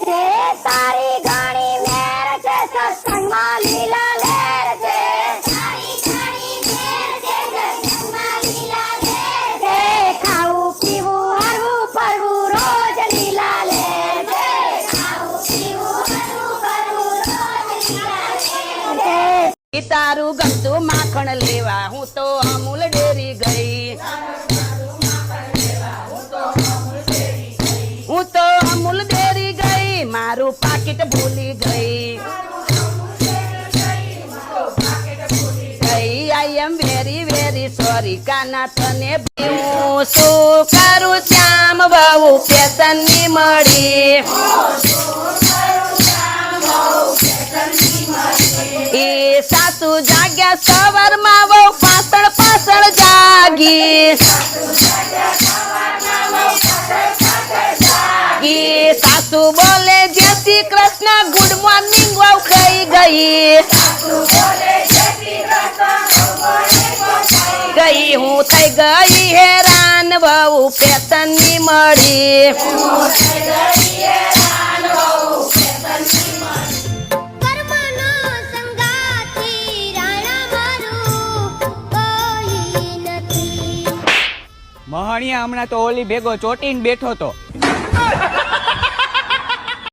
છે તારી ઘણી મેર છે સત્સંગમાં લીલા લેર છે તારી ઘણી મેર છે સત્સંગમાં લીલા લેર છે ખાવું પીવું હરવું ફરવું રોજ લીલા લેર છે ખાવું પીવું હરવું ફરવું રોજ લીલા લેર છે તારું ગમતું માખણ લેવા હું તો અમૂલ ડેરી ગઈ હું તો અમૂલ ડેરી ગઈ મારું પાકીટ ભૂલી ગઈ આઈ એમ વેરી વેરી સોરી કાના તને હું શું કરું શ્યામ બહુ ફેશન ની મળી એ સાસુ જાગ્યા સવારમાં બહુ પાછળ પાછળ જાગી સાસુ બોલે જય શ્રી કૃષ્ણ ગુડ મોર્નિંગ વાવ કઈ ગઈ હું થઈ ગઈ હેરાન બહુ ફેશન ની મળી મહાણિયા હમણાં તો ઓલી ભેગો ચોટીને બેઠો તો